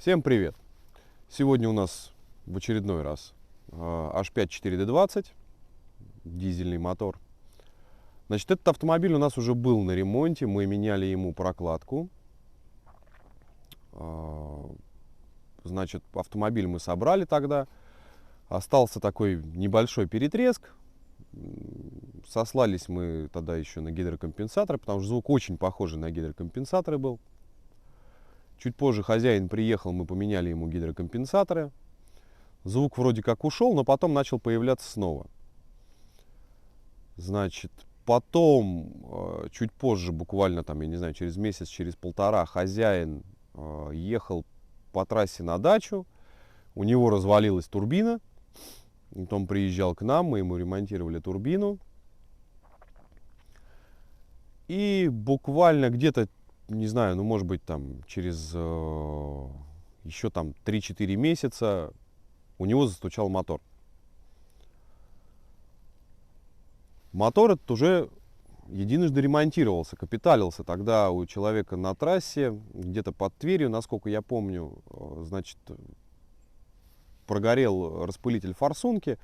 Всем привет! Сегодня у нас в очередной раз H5 4D20, дизельный мотор. Значит, этот автомобиль у нас уже был на ремонте, мы меняли ему прокладку. Значит, автомобиль мы собрали тогда, остался такой небольшой перетреск. Сослались мы тогда еще на гидрокомпенсаторы, потому что звук очень похожий на гидрокомпенсаторы был. Чуть позже хозяин приехал, мы поменяли ему гидрокомпенсаторы. Звук вроде как ушел, но потом начал появляться снова. Значит, потом, чуть позже, буквально там, я не знаю, через месяц, через полтора, хозяин ехал по трассе на дачу. У него развалилась турбина. Потом приезжал к нам, мы ему ремонтировали турбину. И буквально где-то, не знаю, ну может быть там через еще там 3-4 месяца у него застучал мотор. Мотор этот уже единожды ремонтировался, капиталился тогда у человека на трассе, где-то под Тверью, насколько я помню, значит, прогорел распылитель форсунки,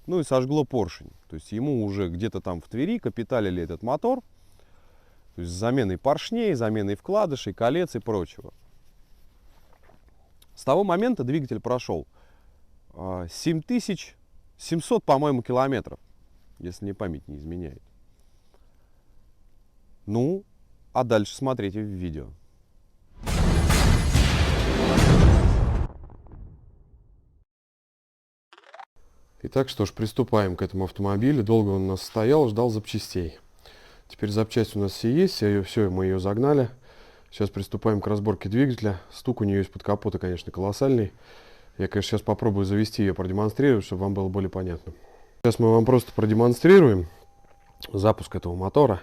ну и сожгло поршень. То есть ему уже где-то там в Твери капиталили этот мотор. То есть с заменой поршней, заменой вкладышей, колец и прочего. С того момента двигатель прошел 7700, по-моему, километров, если мне память не изменяет. Ну, а дальше смотрите в видео. Итак, что ж, приступаем к этому автомобилю. Долго он у нас стоял, ждал запчастей. Теперь запчасти у нас все есть, все, мы ее загнали. Сейчас приступаем к разборке двигателя. Стук у нее из-под капота, конечно, колоссальный. Я, конечно, сейчас попробую завести ее, продемонстрировать, чтобы вам было более понятно. Сейчас мы вам просто продемонстрируем запуск этого мотора.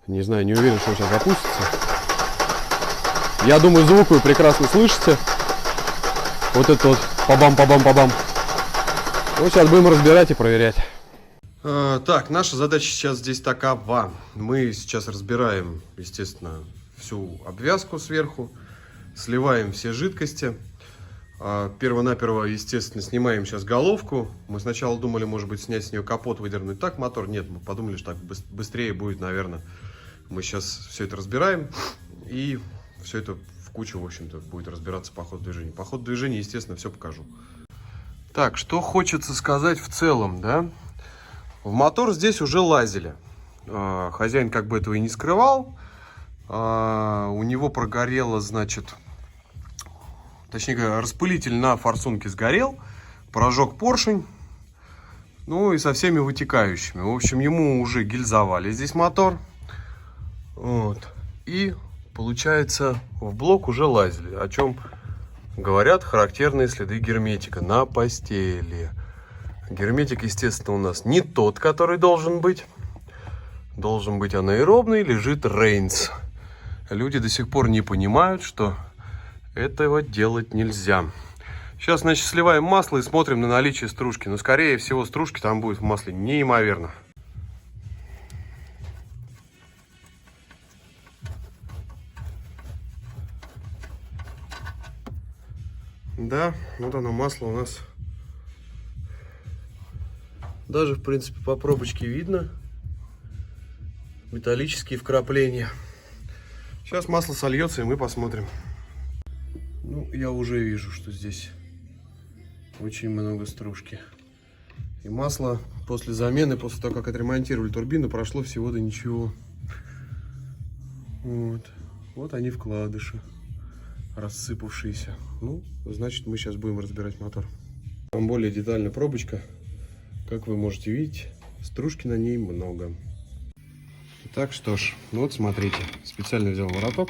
Не знаю, не уверен, что он сейчас запустится. Я думаю, звук вы прекрасно слышите. Вот это вот па-бам-па-бам-па-бам. Вот сейчас будем разбирать и проверять. Так, наша задача сейчас здесь такова. Мы сейчас разбираем, естественно, всю обвязку сверху, сливаем все жидкости. Перво-наперво, естественно, снимаем сейчас головку. Мы сначала думали, может быть, снять с нее капот, выдернуть так мотор. Нет, мы подумали, что так быстрее будет, наверное. Мы сейчас все это разбираем. И все это в кучу, в общем-то, будет разбираться по ходу движения. По ходу движения, естественно, все покажу. Так, что хочется сказать в целом, да? В мотор здесь уже лазили. Хозяин как бы этого и не скрывал. У него прогорело, значит, точнее говоря, распылитель на форсунке сгорел, прожег поршень, ну и со всеми вытекающими. В общем, ему уже гильзовали здесь мотор. Вот. И, получается, в блок уже лазили, о чем говорят характерные следы герметика на постели. Герметик, естественно, у нас не тот, который должен быть. Должен быть анаэробный, лежит Рейнс. Люди до сих пор не понимают, что этого делать нельзя. Сейчас, значит, сливаем масло и смотрим на наличие стружки. Но, скорее всего, стружки там будет в масле неимоверно. Да, вот оно, масло у нас. Даже, в принципе, по пробочке видно металлические вкрапления. Сейчас масло сольется, и мы посмотрим. Ну, я уже вижу, что здесь очень много стружки. И масло после замены, после того, как отремонтировали турбину, прошло всего до ничего. Вот они вкладыши, рассыпавшиеся. Ну, значит, мы сейчас будем разбирать мотор. Там более детальная пробочка. Как вы можете видеть, стружки на ней много. Итак, что ж, ну вот смотрите, специально взял вороток.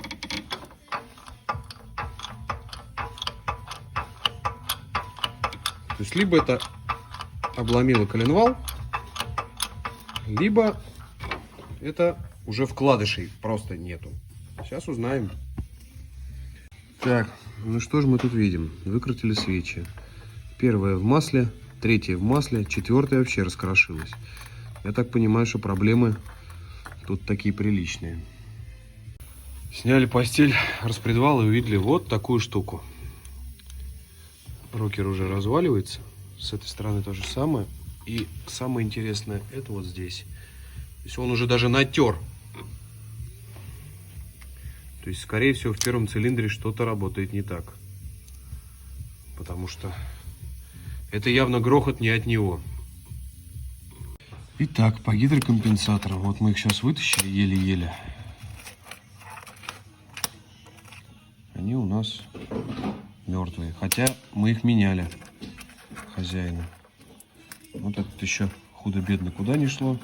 То есть либо это обломило коленвал, либо это уже вкладышей просто нету. Сейчас узнаем. Так, ну что же мы тут видим? Выкрутили свечи. Первая в масле, третья в масле, четвертая вообще раскрошилась. Я так понимаю, что проблемы тут такие приличные. Сняли постель, распредвал и увидели вот такую штуку. рокер уже разваливается. С этой стороны то же самое. И самое интересное, это вот здесь. То есть он уже даже натер. То есть, скорее всего, в первом цилиндре что-то работает не так. Потому что это явно грохот не от него. Итак, по гидрокомпенсаторам. Вот мы их сейчас вытащили еле-еле. Они у нас мертвые. Хотя мы их меняли хозяину. Вот этот еще худо-бедно куда не шло.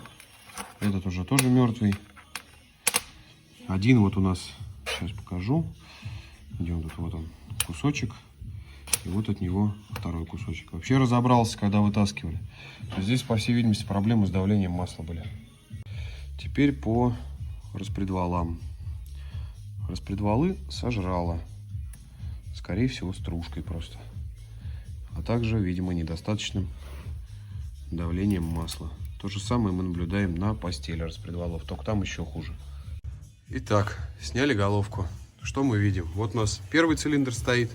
Этот уже тоже мертвый. Один вот у нас, сейчас покажу. Где он тут? Вот он, кусочек. И вот от него второй кусочек. Вообще разобрался, когда вытаскивали. Здесь, по всей видимости, проблемы с давлением масла были. Теперь по распредвалам. Распредвалы сожрало. Скорее всего, стружкой просто. А также, видимо, недостаточным давлением масла. То же самое мы наблюдаем на постели распредвалов. Только там еще хуже. Итак, сняли головку. Что мы видим? Вот у нас первый цилиндр стоит.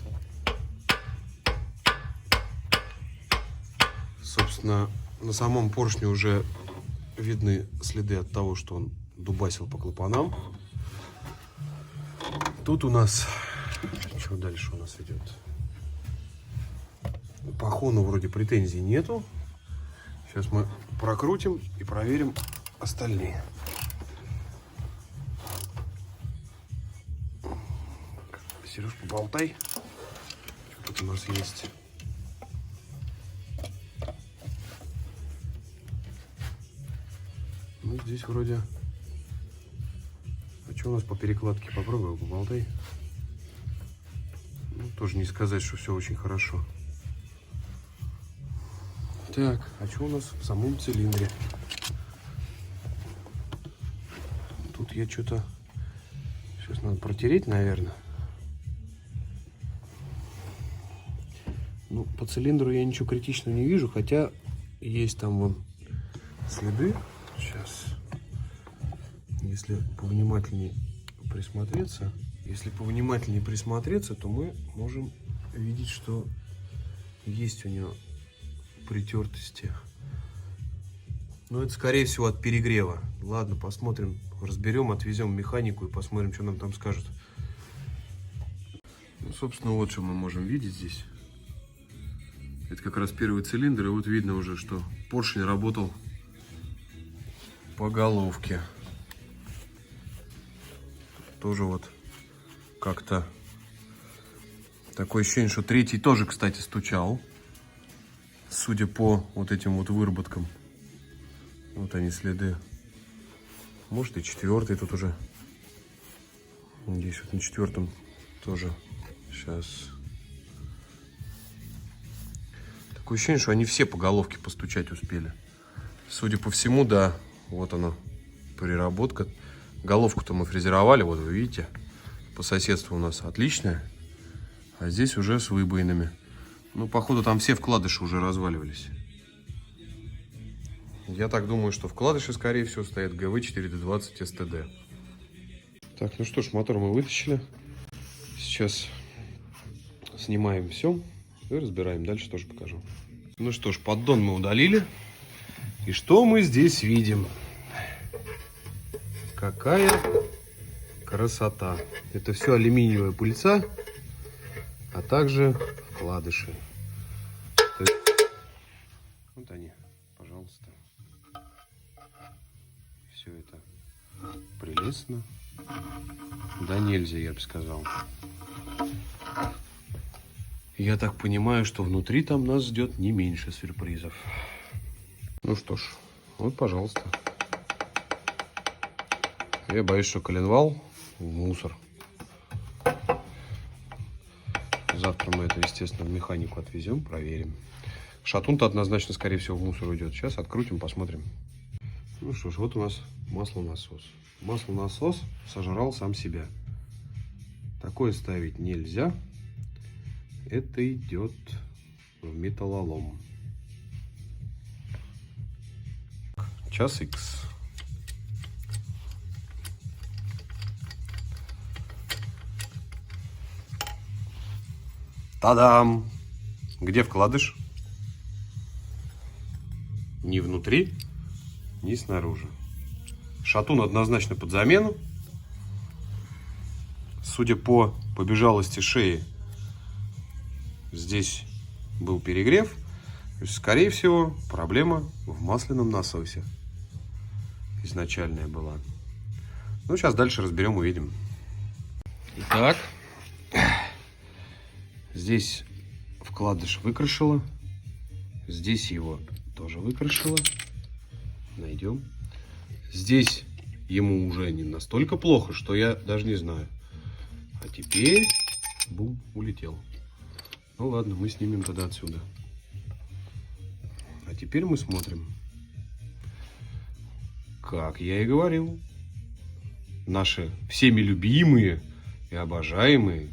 Собственно, на самом поршне уже видны следы от того, что он дубасил по клапанам. Тут у нас... Что дальше у нас идет? По хону вроде претензий нету. Сейчас мы прокрутим и проверим остальные. Сереж, поболтай. Что тут у нас есть? Ну, здесь вроде... А что у нас по перекладке? Попробуй, поболтай. Ну, тоже не сказать, что все очень хорошо. Так, а что у нас в самом цилиндре? Тут я что-то... Сейчас надо протереть, наверное. Ну, по цилиндру я ничего критичного не вижу, хотя есть там вон следы. Сейчас, если повнимательнее присмотреться, то мы можем видеть, что есть у него притертости. Но это, скорее всего, от перегрева. Ладно, посмотрим, разберем, отвезем в механику и посмотрим, что нам там скажут. Ну, собственно, вот что мы можем видеть здесь. Это как раз первый цилиндр, и вот видно уже, что поршень работал по головке. Тоже вот как-то такое ощущение, что третий тоже, кстати, стучал. Судя по вот этим вот выработкам. Вот они следы. Может и четвертый тут уже. Здесь вот на четвертом тоже. Сейчас. Такое ощущение, что они все по головке постучать успели. Судя по всему, да. Вот она, переработка. Головку-то мы фрезеровали, вот вы видите. По соседству у нас отличная. А здесь уже с выбоинами. Ну, походу, там все вкладыши уже разваливались. Я так думаю, что вкладыши, скорее всего, стоят ГВ-4D20 СТД. Так, ну что ж, мотор мы вытащили. Сейчас снимаем все и разбираем. Дальше тоже покажу. Ну что ж, поддон мы удалили. И что мы здесь видим? Какая красота. Это все алюминиевая пыльца, а также вкладыши. Вот они, пожалуйста. Все это прелестно. Да нельзя, я бы сказал. Я так понимаю, что внутри там нас ждет не меньше сюрпризов. Ну что ж, вот, пожалуйста. Я боюсь, что коленвал в мусор. Завтра мы это, естественно, в механику отвезем, проверим. Шатун-то однозначно, скорее всего, в мусор уйдет. Сейчас открутим, посмотрим. Ну что ж, вот у нас маслонасос. Маслонасос сожрал сам себя. Такое ставить нельзя. Это идет в металлолом. Час Х. Та-дам! Где вкладыш? Ни внутри, ни снаружи. Шатун однозначно под замену. Судя по побежалости шеи, здесь был перегрев. То есть, скорее всего, проблема в масляном насосе. Изначальная была. Ну, сейчас дальше разберем, увидим. Итак, здесь вкладыш выкрашила. Здесь его тоже выкрашила. Найдем. Здесь ему уже не настолько плохо, что я даже не знаю. А теперь, бум, улетел. Ну ладно, мы снимем тогда отсюда. А теперь мы смотрим. Как я и говорил, наши всеми любимые и обожаемые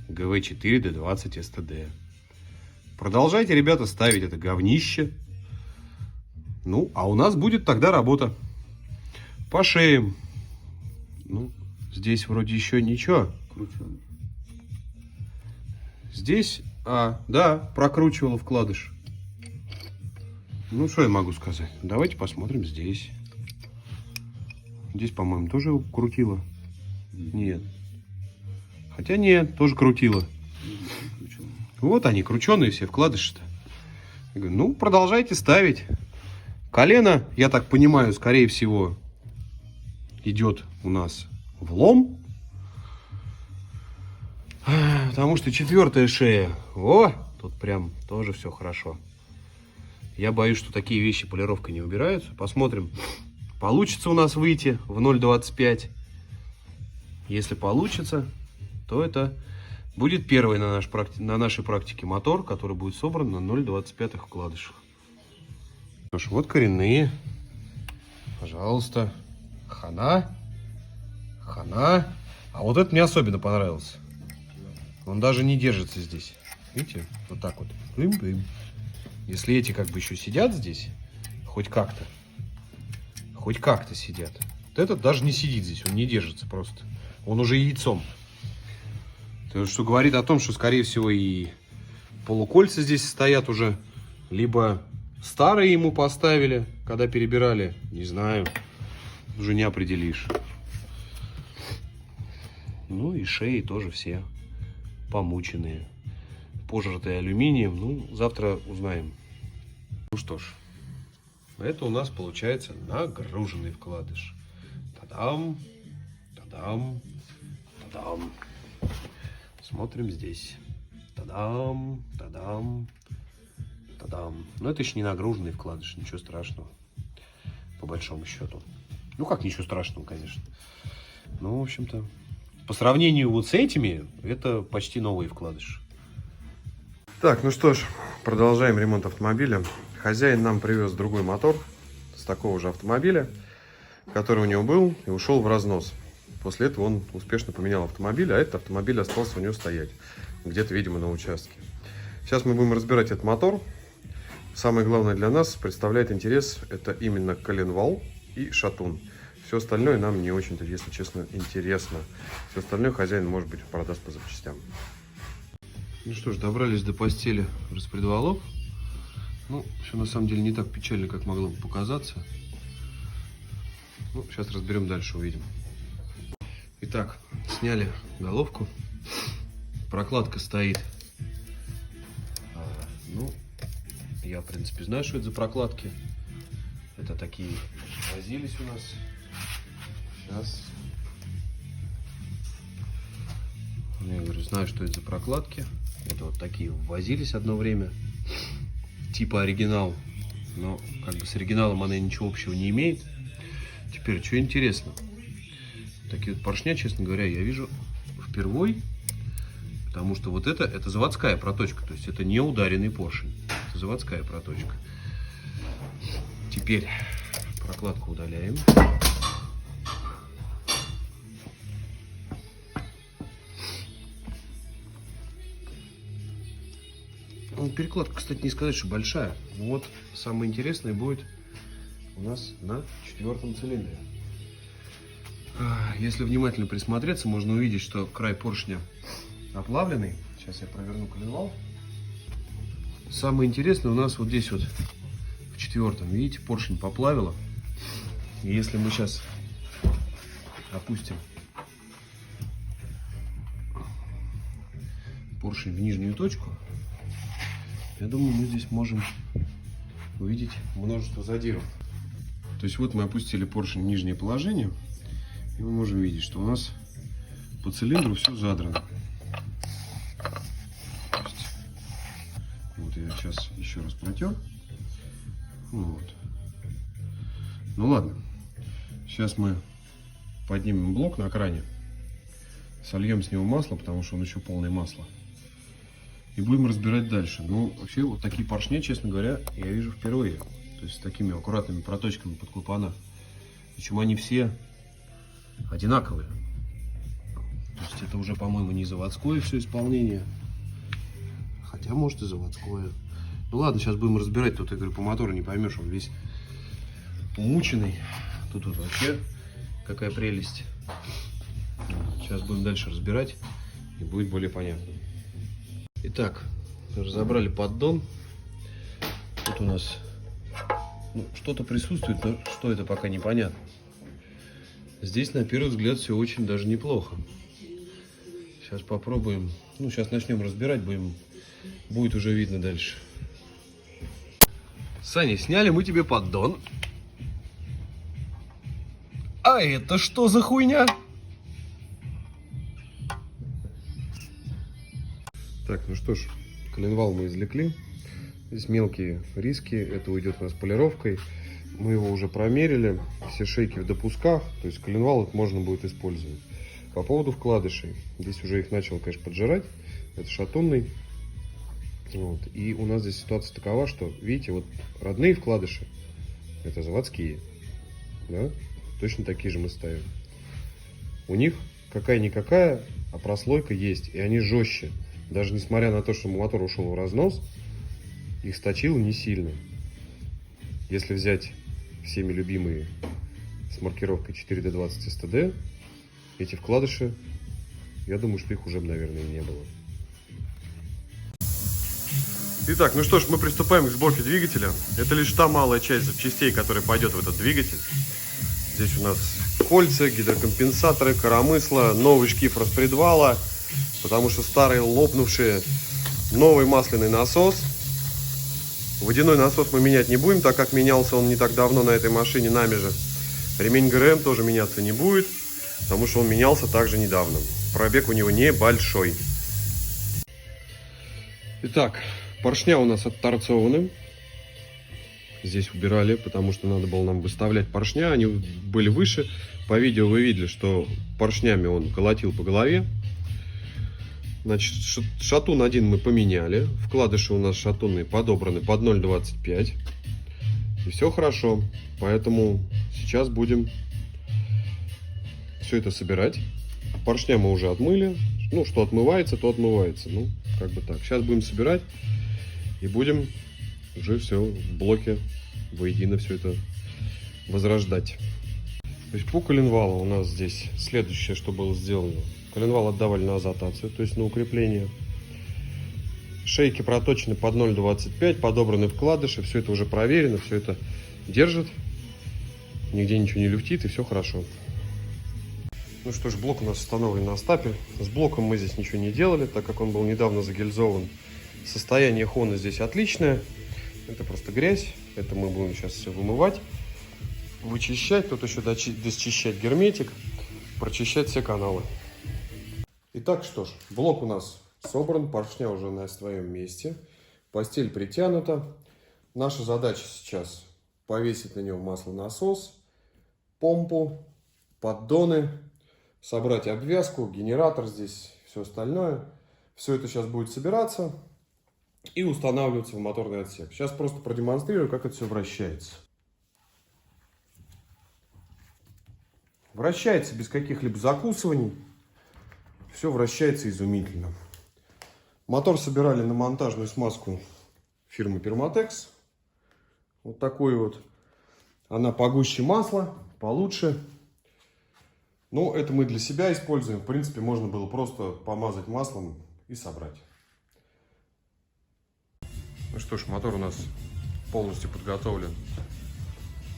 ГВ4-D20 STD. Продолжайте, ребята, ставить это говнище. Ну, а у нас будет тогда работа по шеям. Ну, здесь вроде еще ничего. Здесь, да, прокручивала вкладыш. Ну, что я могу сказать? Давайте посмотрим здесь. Здесь, по-моему, тоже крутила. Нет. Хотя нет, тоже крутила. Вот они, крученые все вкладыши-то. Ну, продолжайте ставить. Колено, я так понимаю, скорее всего, идет у нас в лом. Потому что 4-я шея. О, тут прям тоже все хорошо. Я боюсь, что такие вещи полировкой не убираются. Посмотрим, получится у нас выйти в 0,25. Если получится, то это будет первый на нашей практике мотор, который будет собран на 0,25 вкладышах. Что ж, вот коренные. Пожалуйста. Хана. Хана. А вот это мне особенно понравился. Он даже не держится здесь. Видите? Вот так вот. Плым-плым. Если эти как бы еще сидят здесь, хоть как-то сидят. Вот этот даже не сидит здесь, он не держится просто. Он уже яйцом. То есть, что говорит о том, что, скорее всего, и полукольца здесь стоят уже. Либо старые ему поставили, когда перебирали. Не знаю. Уже не определишь. Ну и шеи тоже все помученные. Пожратые алюминием. Ну, завтра узнаем. Ну что ж. Это у нас получается нагруженный вкладыш. Та-дам. Та-дам. Та-дам. Смотрим здесь. Та-дам. Та-дам. Та-дам. Но это еще не нагруженный вкладыш. Ничего страшного. По большому счету. Ну как ничего страшного, конечно. Ну, в общем-то, по сравнению вот с этими, это почти новый вкладыш. Так, ну что ж, продолжаем ремонт автомобиля. Хозяин нам привез другой мотор с такого же автомобиля, который у него был и ушел в разнос. После этого он успешно поменял автомобиль, а этот автомобиль остался у него стоять. Где-то, видимо, на участке. Сейчас мы будем разбирать этот мотор. Самое главное для нас представляет интерес это именно коленвал и шатун. Все остальное нам не очень-то, если честно, интересно. Все остальное хозяин, может быть, продаст по запчастям. Ну что ж, добрались до постели распредвалов. Ну, все на самом деле не так печально, как могло бы показаться. Ну, сейчас разберем дальше, увидим. Итак, сняли головку. Прокладка стоит. Ну, я, в принципе, знаю, что это за прокладки. Это такие возились у нас. Сейчас. Я говорю, знаю, что это за прокладки. Это вот такие возились одно время. Типа оригинал. Но как бы с оригиналом она ничего общего не имеет. Теперь, что интересно. Такие вот поршня, честно говоря, я вижу впервой. Потому что вот это заводская проточка. То есть это не ударенный поршень. Это заводская проточка. Теперь прокладку удаляем. Перекладка, кстати, не сказать, что большая. Вот самое интересное будет у нас на 4-м цилиндре. Если внимательно присмотреться, можно увидеть, что край поршня оплавленный. Сейчас я проверну коленвал. Самое интересное у нас вот здесь вот в четвертом, видите, поршень поплавило. И если мы сейчас опустим поршень в нижнюю точку, я думаю, мы здесь можем увидеть множество задиров. То есть вот мы опустили поршень в нижнее положение, и мы можем видеть, что у нас по цилиндру все задрано. Вот я сейчас еще раз протер. Вот. Ну ладно. Сейчас мы поднимем блок на кране, сольем с него масло, потому что он еще полное масло, и будем разбирать дальше. Ну, вообще, вот такие поршни, честно говоря, я вижу впервые. То есть с такими аккуратными проточками под клапана. Причем они все одинаковые. То есть это уже, по-моему, не заводское все исполнение. Хотя, может, и заводское. Ну ладно, сейчас будем разбирать. Тут, я говорю, по мотору не поймешь, он весь умученный. Тут вот вообще какая прелесть. Сейчас будем дальше разбирать, и будет более понятно. Итак, разобрали поддон. Тут у нас что-то присутствует, но что это пока непонятно. Здесь на первый взгляд все очень даже неплохо. Сейчас попробуем. Ну, сейчас начнем разбирать, будет уже видно дальше. Саня, сняли мы тебе поддон. А это что за хуйня? Так, ну что ж, коленвал мы извлекли. Здесь мелкие риски, это уйдет у нас полировкой. Мы его уже промерили, все шейки в допусках, то есть коленвал это можно будет использовать. По поводу вкладышей, здесь уже их начал, конечно, поджирать, это шатунный. Вот. И у нас здесь ситуация такова, что, видите, вот родные вкладыши, это заводские, да? Точно такие же мы ставим. У них какая-никакая, а прослойка есть, и они жестче. Даже несмотря на то, что мотор ушел в разнос, их сточило не сильно. Если взять всеми любимые с маркировкой 4D20 STD, эти вкладыши, я думаю, что их уже, наверное, не было. Итак, ну что ж, мы приступаем к сборке двигателя. Это лишь та малая часть запчастей, которая пойдет в этот двигатель. Здесь у нас кольца, гидрокомпенсаторы, коромысла, новый шкив распредвала, потому что старый лопнувший, новый масляный насос. Водяной насос мы менять не будем, так как менялся он не так давно на этой машине нами же. Ремень ГРМ тоже меняться не будет, потому что он менялся также недавно. Пробег у него небольшой. Итак, поршня у нас отторцованы. Здесь убирали, потому что надо было нам выставлять поршня. Они были выше. По видео вы видели, что поршнями он колотил по голове. Значит, шатун один мы поменяли. Вкладыши у нас шатунные подобраны под 0,25. И все хорошо. Поэтому сейчас будем все это собирать. Поршня мы уже отмыли. Ну, что отмывается, то отмывается. Ну, как бы так. Сейчас будем собирать. И будем уже все в блоке воедино все это возрождать. То есть по коленвалу у нас здесь следующее, что было сделано. Коленвал отдавали на азотацию, то есть на укрепление. Шейки проточены под 0,25, подобраны вкладыши, все это уже проверено, все это держит. Нигде ничего не люфтит, и все хорошо. Ну что ж, блок у нас установлен на стапель. С блоком мы здесь ничего не делали, так как он был недавно загильзован. Состояние хона здесь отличное. Это просто грязь. Это мы будем сейчас все вымывать, вычищать. Тут еще дочищать герметик, прочищать все каналы. Итак, что ж, блок у нас собран, поршня уже на своем месте. Постель притянута. Наша задача сейчас повесить на него маслонасос, помпу, поддоны, собрать обвязку, генератор здесь, все остальное. Все это сейчас будет собираться и устанавливаться в моторный отсек. Сейчас просто продемонстрирую, как это все вращается. Вращается без каких-либо закусываний. Все вращается изумительно. Мотор собирали на монтажную смазку фирмы Permatex. Вот такой вот. Она погуще масла, получше. Но это мы для себя используем. В принципе, можно было просто помазать маслом и собрать. Ну что ж, мотор у нас полностью подготовлен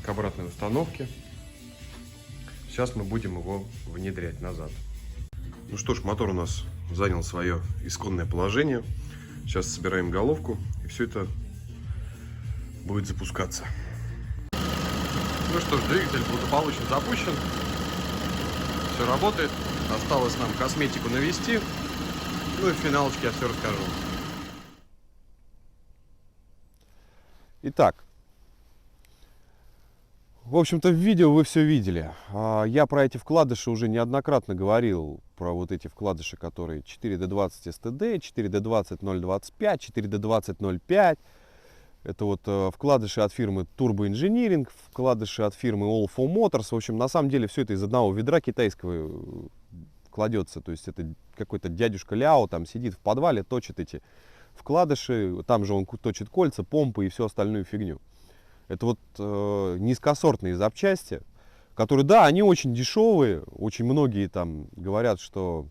к обратной установке. Сейчас мы будем его внедрять назад. Ну что ж, мотор у нас занял свое исконное положение. Сейчас собираем головку, и все это будет запускаться. Ну что ж, двигатель благополучно запущен. Все работает. Осталось нам косметику навести. Ну и в финалочке я все расскажу. Итак, в общем-то, в видео вы все видели. Я про эти вкладыши уже неоднократно говорил, про вот эти вкладыши, которые 4D20 STD, 4D20 025, 4D20 05. Это вот вкладыши от фирмы Turbo Engineering, вкладыши от фирмы All for Motors. В общем, на самом деле все это из одного ведра китайского кладется. То есть это какой-то дядюшка Ляо там сидит в подвале, точит эти вкладыши. Там же он точит кольца, помпы и всю остальную фигню. Это вот низкосортные запчасти, которые, да, они очень дешевые. Очень многие там говорят, что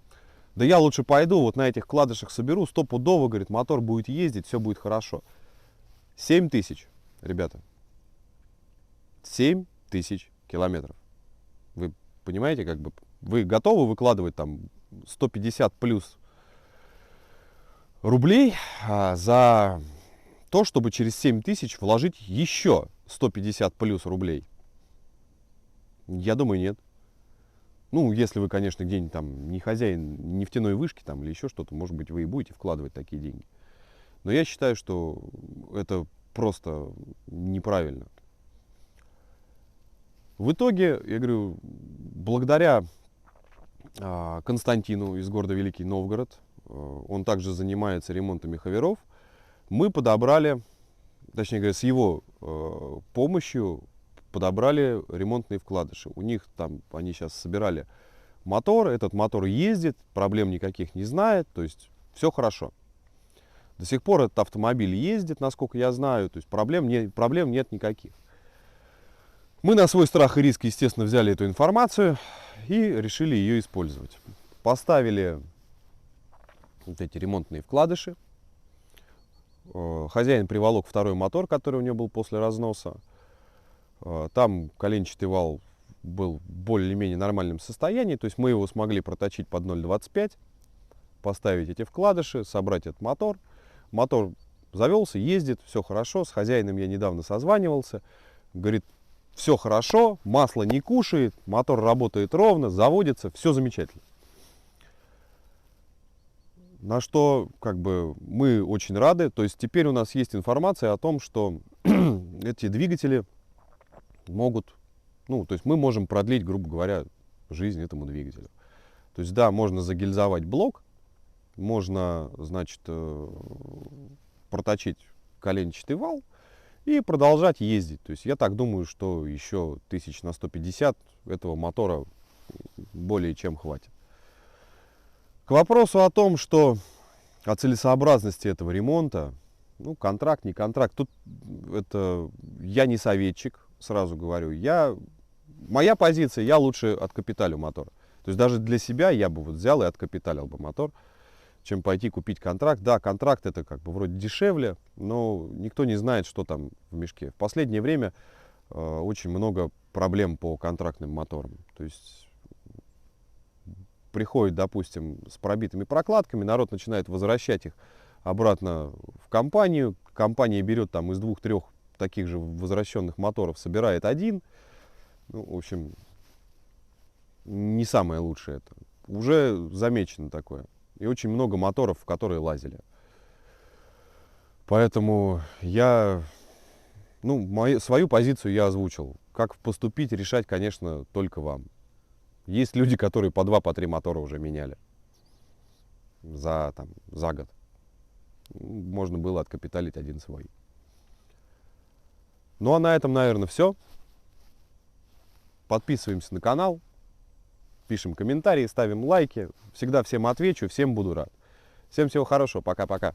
да я лучше пойду, вот на этих вкладышах соберу, стопудово, говорит, мотор будет ездить, все будет хорошо. 7 тысяч, ребята. 7 тысяч километров. Вы понимаете, как бы, вы готовы выкладывать там 150 плюс рублей за то, чтобы через 7 тысяч вложить еще 150 плюс рублей? Я думаю, нет. Ну, если вы, конечно, где-нибудь там не хозяин нефтяной вышки там или еще что-то, может быть, вы и будете вкладывать такие деньги. Но я считаю, что это просто неправильно. В итоге, я говорю, благодаря Константину из города Великий Новгород, он также занимается ремонтами ховеров, мы подобрали, точнее говоря, с его помощью подобрали ремонтные вкладыши. У них там, они сейчас собирали мотор, этот мотор ездит, проблем никаких не знает, то есть все хорошо. До сих пор этот автомобиль ездит, насколько я знаю, то есть проблем нет никаких. Мы на свой страх и риск, естественно, взяли эту информацию и решили ее использовать. Поставили вот эти ремонтные вкладыши. Хозяин приволок второй мотор, который у него был после разноса. Там коленчатый вал был в более-менее нормальном состоянии, то есть мы его смогли проточить под 0,25, поставить эти вкладыши, собрать этот мотор. Мотор завелся, ездит, все хорошо. С хозяином я недавно созванивался. Говорит, все хорошо, масло не кушает, мотор работает ровно, заводится, все замечательно. На что как бы мы очень рады. То есть теперь у нас есть информация о том, что эти двигатели могут, ну, то есть мы можем продлить, грубо говоря, жизнь этому двигателю. То есть да, можно загильзовать блок, можно, значит, проточить коленчатый вал и продолжать ездить. То есть я так думаю, что еще 1000 на 150 этого мотора более чем хватит. К вопросу о том, что о целесообразности этого ремонта, ну, контракт, не контракт, тут это я не советчик, сразу говорю. Моя позиция, я лучше откапиталю мотор. То есть даже для себя я бы вот взял и откапиталил бы мотор, чем пойти купить контракт. Да, контракт это как бы вроде дешевле, но никто не знает, что там в мешке. В последнее время очень много проблем по контрактным моторам. То есть приходит, допустим, с пробитыми прокладками, народ начинает возвращать их обратно в компанию. Компания берет там из 2-3 таких же возвращенных моторов, собирает один. Ну, в общем, не самое лучшее это. Уже замечено такое. И очень много моторов, в которые лазили. Поэтому я, ну, свою позицию я озвучил. Как поступить, решать, конечно, только вам. Есть люди, которые по 2-3 мотора уже меняли за год. Можно было откапиталить один свой. Ну а на этом, наверное, все. Подписываемся на канал, пишем комментарии, ставим лайки. Всегда всем отвечу, всем буду рад. Всем всего хорошего, пока-пока.